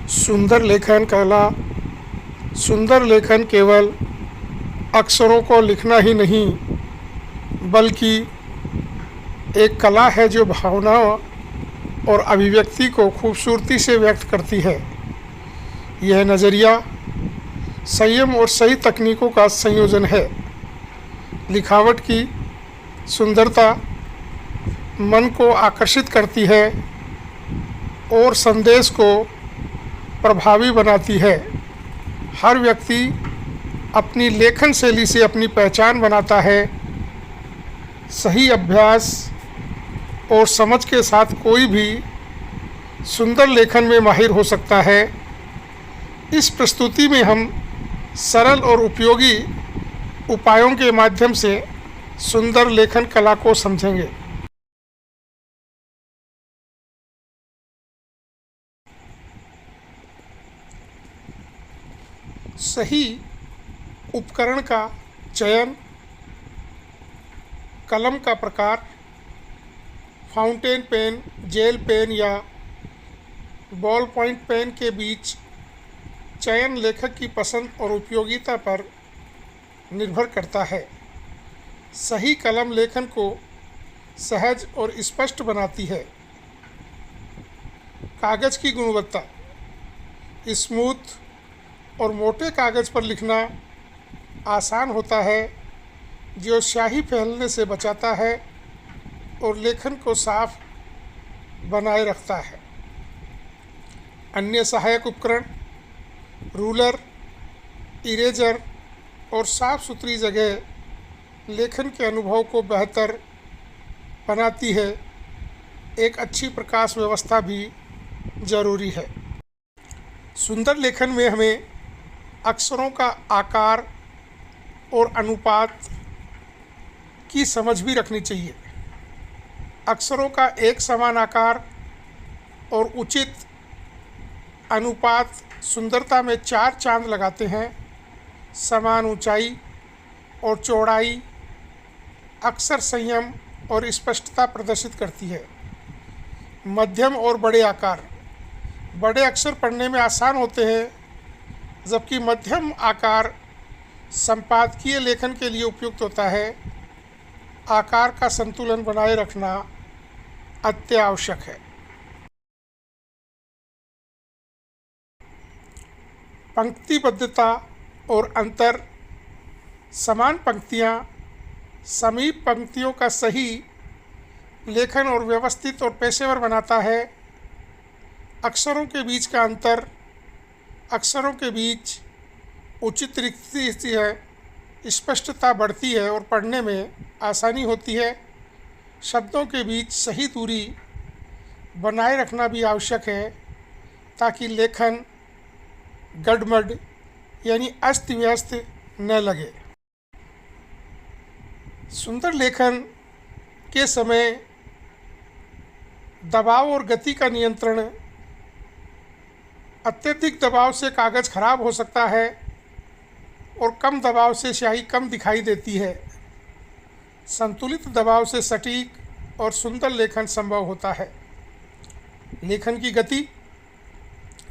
सुंदर लेखन कला। सुंदर लेखन केवल अक्षरों को लिखना ही नहीं, बल्कि एक कला है जो भावनाओं और अभिव्यक्ति को खूबसूरती से व्यक्त करती है। यह नज़रिया संयम और सही तकनीकों का संयोजन है। लिखावट की सुंदरता मन को आकर्षित करती है और संदेश को प्रभावी बनाती है। हर व्यक्ति अपनी लेखन शैली से अपनी पहचान बनाता है। सही अभ्यास और समझ के साथ कोई भी सुंदर लेखन में माहिर हो सकता है। इस प्रस्तुति में हम सरल और उपयोगी उपायों के माध्यम से सुंदर लेखन कला को समझेंगे। सही उपकरण का चयन, कलम का प्रकार, फाउंटेन पेन, जेल पेन या बॉल पॉइंट पेन के बीच चयन लेखक की पसंद और उपयोगिता पर निर्भर करता है। सही कलम लेखन को सहज और स्पष्ट बनाती है। कागज़ की गुणवत्ता, स्मूथ और मोटे कागज़ पर लिखना आसान होता है, जो स्याही फैलने से बचाता है और लेखन को साफ बनाए रखता है। अन्य सहायक उपकरण, रूलर, इरेजर और साफ सुथरी जगह लेखन के अनुभव को बेहतर बनाती है। एक अच्छी प्रकाश व्यवस्था भी ज़रूरी है। सुंदर लेखन में हमें अक्षरों का आकार और अनुपात की समझ भी रखनी चाहिए। अक्षरों का एक समान आकार और उचित अनुपात सुंदरता में चार चांद लगाते हैं। समान ऊंचाई और चौड़ाई अक्सर संयम और स्पष्टता प्रदर्शित करती है। मध्यम और बड़े आकार, बड़े अक्षर पढ़ने में आसान होते हैं, जबकि मध्यम आकार संपादकीय लेखन के लिए उपयुक्त होता है। आकार का संतुलन बनाए रखना अत्यावश्यक है। पंक्तिबद्धता और अंतर, समान पंक्तियाँ समीप पंक्तियों का सही लेखन और व्यवस्थित और पेशेवर बनाता है। अक्षरों के बीच का अंतर, अक्षरों के बीच उचित रिक्ति है, स्पष्टता बढ़ती है और पढ़ने में आसानी होती है। शब्दों के बीच सही दूरी बनाए रखना भी आवश्यक है, ताकि लेखन गड़बड़ यानी अस्त व्यस्त न लगे। सुंदर लेखन के समय दबाव और गति का नियंत्रण। अत्यधिक दबाव से कागज़ खराब हो सकता है और कम दबाव से स्याही कम दिखाई देती है। संतुलित दबाव से सटीक और सुंदर लेखन संभव होता है। लेखन की गति,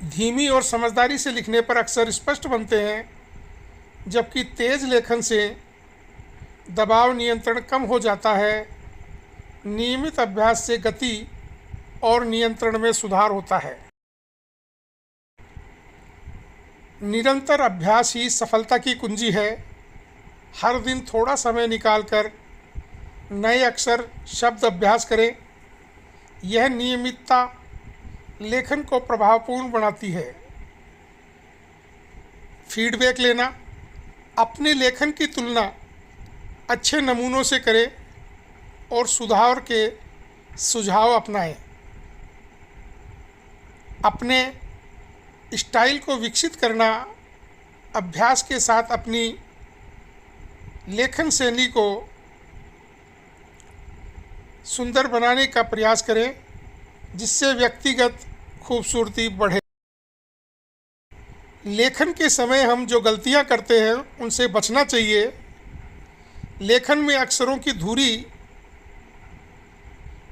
धीमी और समझदारी से लिखने पर अक्षर स्पष्ट बनते हैं, जबकि तेज लेखन से दबाव नियंत्रण कम हो जाता है। नियमित अभ्यास से गति और नियंत्रण में सुधार होता है। निरंतर अभ्यास ही सफलता की कुंजी है। हर दिन थोड़ा समय निकालकर नए अक्षर शब्द अभ्यास करें। यह नियमितता लेखन को प्रभावपूर्ण बनाती है। फीडबैक लेना, अपने लेखन की तुलना अच्छे नमूनों से करें और सुधार के सुझाव अपनाएं। अपने स्टाइल को विकसित करना, अभ्यास के साथ अपनी लेखन शैली को सुंदर बनाने का प्रयास करें, जिससे व्यक्तिगत खूबसूरती बढ़े। लेखन के समय हम जो गलतियां करते हैं उनसे बचना चाहिए। लेखन में अक्षरों की धुरी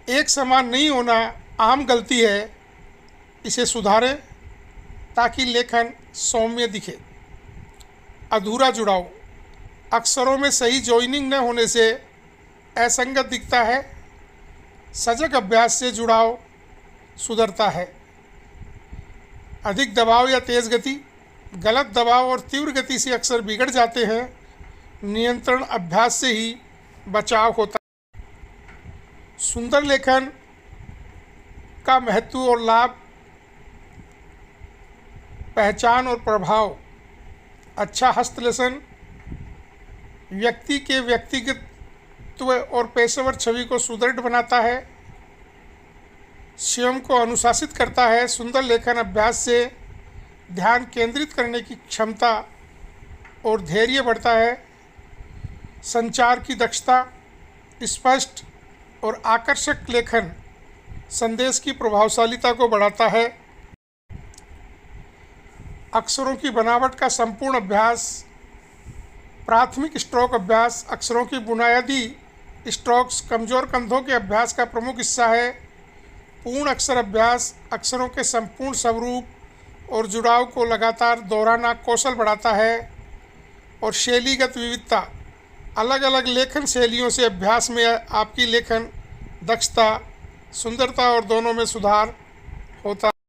एक समान नहीं होना आम गलती है, इसे सुधारें। ताकि लेखन सौम्य दिखे। अधूरा जुड़ाव, अक्षरों में सही जॉइनिंग न होने से असंगत दिखता है। सजग अभ्यास से जुड़ाव सुधरता है। अधिक दबाव या तेज़ गति, गलत दबाव और तीव्र गति से अक्सर बिगड़ जाते हैं। नियंत्रण अभ्यास से ही बचाव होता है। सुंदर लेखन का महत्व और लाभ, पहचान और प्रभाव। अच्छा हस्तलेखन व्यक्ति के व्यक्तिगत और पेशेवर छवि को सुदृढ़ बनाता है, स्वयं को अनुशासित करता है। सुंदर लेखन अभ्यास से ध्यान केंद्रित करने की क्षमता और धैर्य बढ़ता है। संचार की दक्षता, स्पष्ट और आकर्षक लेखन संदेश की प्रभावशीलता को बढ़ाता है। अक्षरों की बनावट का संपूर्ण अभ्यास। प्राथमिक स्ट्रोक अभ्यास अक्षरों की बुनियादी स्ट्रोक्स कमज़ोर कंधों के अभ्यास का प्रमुख हिस्सा है। पूर्ण अक्षर अभ्यास अक्षरों के संपूर्ण स्वरूप और जुड़ाव को लगातार दोहराना कौशल बढ़ाता है। और शैलीगत विविधता, अलग अलग लेखन शैलियों से अभ्यास में आपकी लेखन दक्षता, सुंदरता और दोनों में सुधार होता है।